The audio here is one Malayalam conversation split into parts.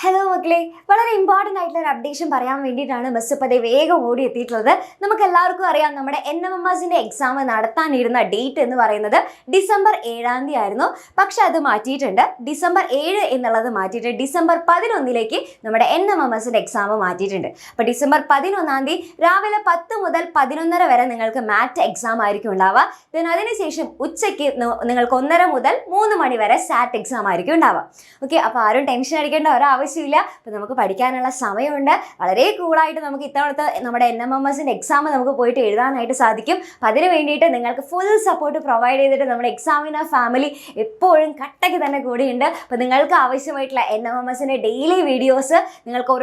ഹലോ മക്കളെ, വളരെ ഇമ്പോർട്ടൻ്റ് ആയിട്ടുള്ള ഒരു അപ്ഡേഷൻ പറയാൻ വേണ്ടിയിട്ടാണ് ബസ് ഇപ്പോൾ വേഗം ഓടി എത്തിയിട്ടുള്ളത്. നമുക്ക് എല്ലാവർക്കും അറിയാം, നമ്മുടെ NMMSന്റെ എക്സാം നടത്താനിരുന്ന ഡേറ്റ് എന്ന് പറയുന്നത് ഡിസംബർ 7-ാം തീയതി ആയിരുന്നു. പക്ഷെ അത് മാറ്റിയിട്ടുണ്ട്. ഡിസംബർ 7 എന്നുള്ളത് മാറ്റിയിട്ട് ഡിസംബർ 11 നമ്മുടെ NMMSന്റെ എക്സാം മാറ്റിയിട്ടുണ്ട്. അപ്പോൾ ഡിസംബർ 11-ാം തീയതി രാവിലെ 10 മുതൽ 11:30 വരെ നിങ്ങൾക്ക് മാറ്റ് എക്സാം ആയിരിക്കും ഉണ്ടാവുക. അതിനുശേഷം ഉച്ചയ്ക്ക് നിങ്ങൾക്ക് 1:30 മുതൽ 3 മണി വരെ സാറ്റ് എക്സാം ആയിരിക്കും ഉണ്ടാവുക. ഓക്കെ, അപ്പോൾ ആരും ടെൻഷൻ അടിക്കേണ്ട ഒരാവശ്യമില്ല. അപ്പോൾ നമുക്ക് പഠിക്കാനുള്ള സമയമുണ്ട്. വളരെ കൂളായിട്ട് നമുക്ക് ഇത്തവണത്തെ നമ്മുടെ NMMSന്റെ എക്സാം നമുക്ക് പോയിട്ട് എഴുതാനായിട്ട് സാധിക്കും. അപ്പം അതിന് വേണ്ടിയിട്ട് നിങ്ങൾക്ക് ഫുൾ സപ്പോർട്ട് പ്രൊവൈഡ് ചെയ്തിട്ട് നമ്മുടെ എക്സാമിനർ ഫാമിലി എപ്പോഴും കട്ടയ്ക്ക് തന്നെ കൂടിയുണ്ട്. അപ്പോൾ നിങ്ങൾക്ക് ആവശ്യമായിട്ടുള്ള NMMSന്റെ ഡെയിലി വീഡിയോസ് നിങ്ങൾക്ക്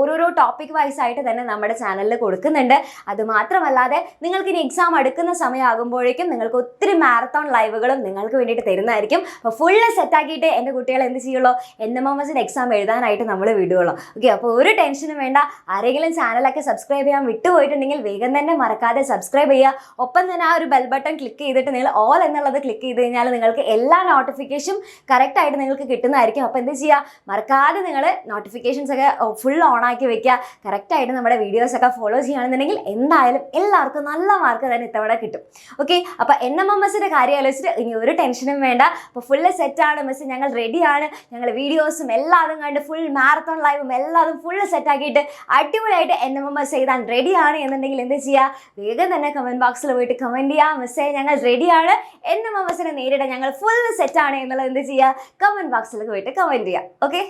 ഓരോരോ ടോപ്പിക് വൈസ് ആയിട്ട് തന്നെ നമ്മുടെ ചാനലിൽ കൊടുക്കുന്നുണ്ട്. അതുമാത്രമല്ലാതെ നിങ്ങൾക്ക് ഇനി എക്സാം അടുക്കുന്ന സമയമാകുമ്പോഴേക്കും നിങ്ങൾക്ക് ഒത്തിരി മാരത്തോൺ ലൈവുകളും നിങ്ങൾക്ക് വേണ്ടിയിട്ട് തരുന്നതായിരിക്കും. അപ്പോൾ ഫുള്ള് സെറ്റാക്കിയിട്ട് എൻ്റെ കുട്ടികൾ എന്ത് ചെയ്യുള്ളൂ, NMMSന്റെ എക്സാം എഴുതാനായിട്ട് നമ്മൾ വിടുകയുള്ളൂ. ഓക്കെ, അപ്പോൾ ഒരു ടെൻഷനും വേണ്ട. ആരെങ്കിലും ചാനലൊക്കെ സബ്സ്ക്രൈബ് ചെയ്യാൻ വിട്ടുപോയിട്ടുണ്ടെങ്കിൽ വേഗം തന്നെ മറക്കാതെ സബ്സ്ക്രൈബ് ചെയ്യുക. ഒപ്പം തന്നെ ആ ഒരു ബെൽ ബട്ടൺ ക്ലിക്ക് ചെയ്തിട്ട് നിങ്ങൾ ഓൾ എന്നുള്ളത് ക്ലിക്ക് ചെയ്ത് കഴിഞ്ഞാൽ നിങ്ങൾക്ക് എല്ലാ നോട്ടിഫിക്കേഷനും കറക്റ്റായിട്ട് നിങ്ങൾക്ക് കിട്ടുന്നതായിരിക്കും. അപ്പോൾ എന്ത് ചെയ്യുക, മറക്കാതെ നിങ്ങൾ നോട്ടിഫിക്കേഷൻസ് ഒക്കെ ഫുൾ ഓണാക്കി വെക്കുക. കറക്റ്റായിട്ട് നമ്മുടെ വീഡിയോസൊക്കെ ഫോളോ ചെയ്യുകയാണെന്നുണ്ടെങ്കിൽ എന്തായാലും എല്ലാവർക്കും നല്ല മാർക്ക് തന്നെ ഇത്തവണ കിട്ടും. ഓക്കെ, അപ്പോൾ NMMSന്റെ കാര്യം ആലോചിച്ചിട്ട് ഇനി ഒരു ടെൻഷനും വേണ്ട. അപ്പോൾ ഫുള്ള് സെറ്റാണ് മിസ്, ഞങ്ങൾ റെഡിയാണ്. ഞങ്ങൾ വീഡിയോസും എല്ലാതും കണ്ട് ഫുൾ മാരത്തോൺ ലൈവും എല്ലാതും ഫുള്ള് സെറ്റാക്കിയിട്ട് അടിപൊളിയായിട്ട് NMMS എഴുതാൻ റെഡിയാണ് എന്നുണ്ടെങ്കിൽ എന്ത് ചെയ്യുക, വേഗം തന്നെ കമൻറ്റ് ബോക്സിൽ പോയിട്ട് കമൻറ്റ് ചെയ്യുക. മിസ്സേ ഞങ്ങൾ റെഡിയാണ്, NMMSനെ നേരിടാൻ ഞങ്ങൾ ഫുൾ സെറ്റാണ് എന്നുള്ളത് എന്ത് ചെയ്യുക, കമൻറ്റ് ബോക്സിൽ പോയിട്ട് കമൻറ്റ് ചെയ്യുക. ഓക്കെ.